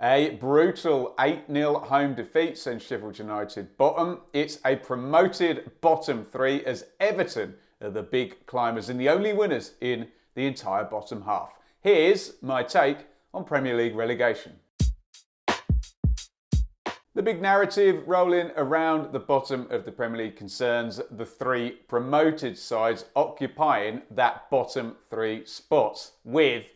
A brutal 8-0 home defeat sends Sheffield United bottom. It's a promoted bottom three as Everton are the big climbers and the only winners in the entire bottom half. Here's my take on Premier League relegation. The big narrative rolling around the bottom of the Premier League concerns the three promoted sides occupying that bottom three spots with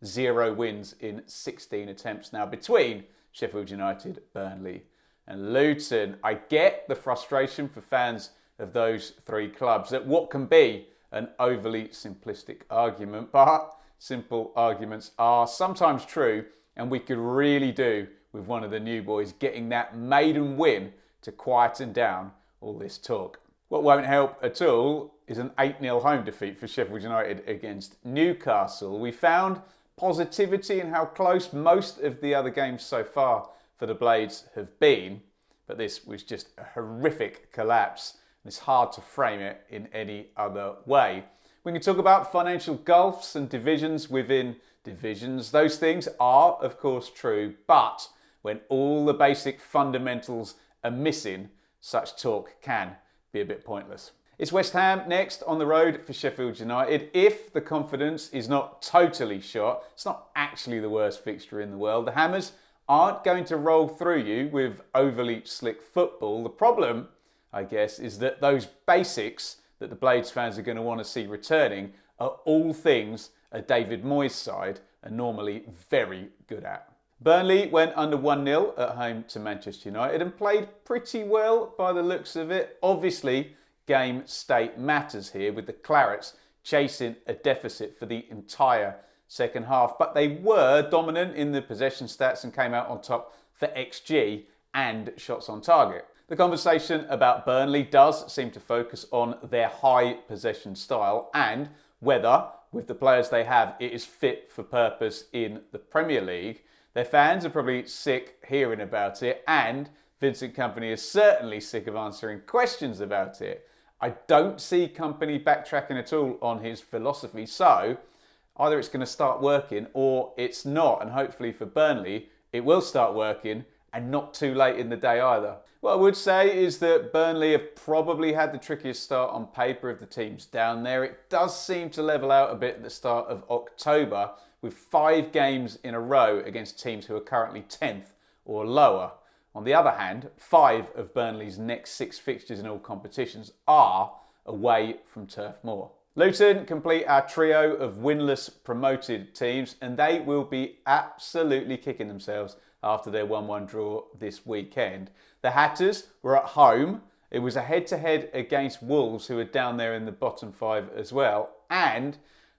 0 wins in 16 attempts now between Sheffield United, Burnley and Luton. I get the frustration for fans of those three clubs at what can be an overly simplistic argument, but simple arguments are sometimes true, and we could really do with one of the new boys getting that maiden win to quieten down all this talk. What won't help at all is an 8-0 home defeat for Sheffield United against Newcastle. We found positivity in how close most of the other games so far for the Blades have been, but this was just a horrific collapse, and it's hard to frame it in any other way. We can talk about financial gulfs and divisions within divisions. Those things are, of course, true, but when all the basic fundamentals are missing, such talk can be a bit pointless. It's West Ham next on the road for Sheffield United. If the confidence is not totally shot, it's not actually the worst fixture in the world. The Hammers aren't going to roll through you with overly slick football. The problem, I guess, is that those basics that the Blades fans are going to want to see returning are all things a David Moyes side are normally very good at. Burnley went under 1-0 at home to Manchester United and played pretty well by the looks of it. Obviously, game state matters here with the Clarets chasing a deficit for the entire second half, but they were dominant in the possession stats and came out on top for XG and shots on target. The conversation about Burnley does seem to focus on their high possession style and whether, with the players they have, it is fit for purpose in the Premier League. Their fans are probably sick hearing about it, and Vincent Kompany is certainly sick of answering questions about it. I don't see Kompany backtracking at all on his philosophy, so either it's going to start working or it's not, and hopefully for Burnley it will start working and not too late in the day either. What I would say is that Burnley have probably had the trickiest start on paper of the teams down there. It does seem to level out a bit at the start of October with 5 games in a row against teams who are currently 10th or lower. On the other hand, 5 of Burnley's next 6 fixtures in all competitions are away from Turf Moor. Luton complete our trio of winless promoted teams, and they will be absolutely kicking themselves after their 1-1 draw this weekend. The Hatters were at home. It was a head-to-head against Wolves, who are down there in the bottom 5 as well, and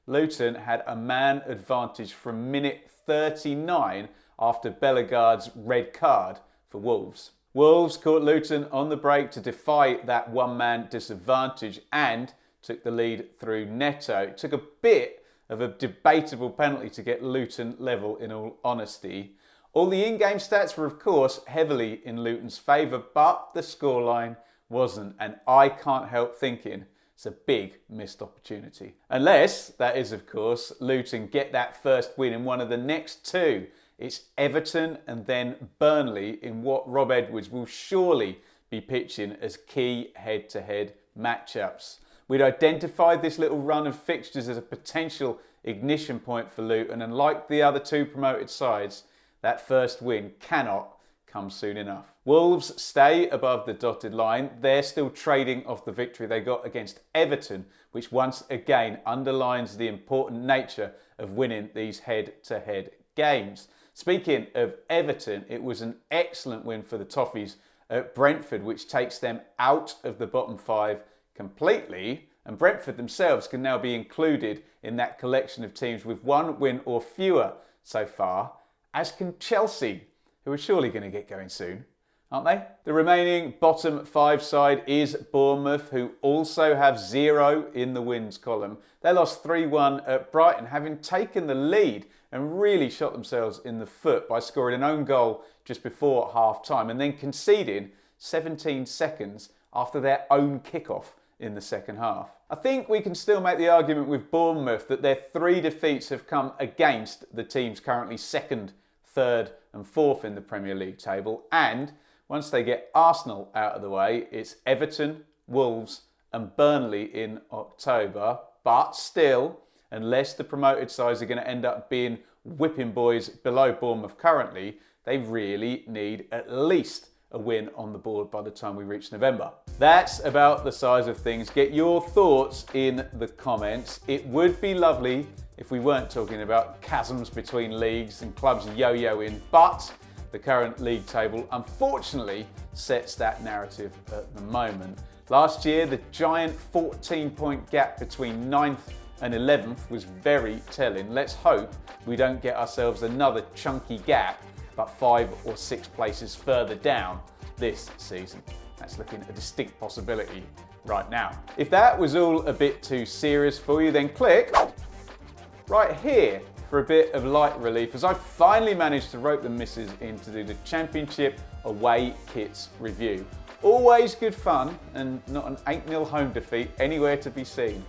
Luton had a man advantage from minute 39 after Bellegarde's red card for Wolves. Wolves caught Luton on the break to defy that one-man disadvantage and took the lead through Neto. It took a bit of a debatable penalty to get Luton level, in all honesty. All the in-game stats were, of course, heavily in Luton's favour, but the scoreline wasn't, and I can't help thinking it's a big missed opportunity. Unless, that is of course, Luton get that first win in one of the next 2. It's Everton and then Burnley in what Rob Edwards will surely be pitching as key head-to-head matchups. We'd identified this little run of fixtures as a potential ignition point for Luton, and like the other 2 promoted sides, that first win cannot come soon enough. Wolves stay above the dotted line. They're still trading off the victory they got against Everton, which once again underlines the important nature of winning these head-to-head games. Speaking of Everton, it was an excellent win for the Toffees at Brentford, which takes them out of the bottom 5 completely, and Brentford themselves can now be included in that collection of teams with 1 win or fewer so far, as can Chelsea, who are surely going to get going soon, aren't they? The remaining bottom 5 side is Bournemouth, who also have 0 in the wins column. They lost 3-1 at Brighton, having taken the lead and really shot themselves in the foot by scoring an own goal just before half-time and then conceding 17 seconds after their own kickoff in the second half. I think we can still make the argument with Bournemouth that their 3 defeats have come against the teams currently 2nd, 3rd and 4th in the Premier League table. And once they get Arsenal out of the way, it's Everton, Wolves and Burnley in October. But still, unless the promoted sides are going to end up being whipping boys below Bournemouth currently, they really need at least a win on the board by the time we reach November. That's about the size of things. Get your thoughts in the comments. It would be lovely if we weren't talking about chasms between leagues and clubs yo-yoing, but the current league table unfortunately sets that narrative at the moment. Last year, the giant 14-point gap between 9th and 11th was very telling. Let's hope we don't get ourselves another chunky gap, but 5 or 6 places further down this season. That's looking a distinct possibility right now. If that was all a bit too serious for you, then click right here for a bit of light relief, as I finally managed to rope the missus in to do the Championship away kits review. Always good fun and not an 8-0 home defeat anywhere to be seen.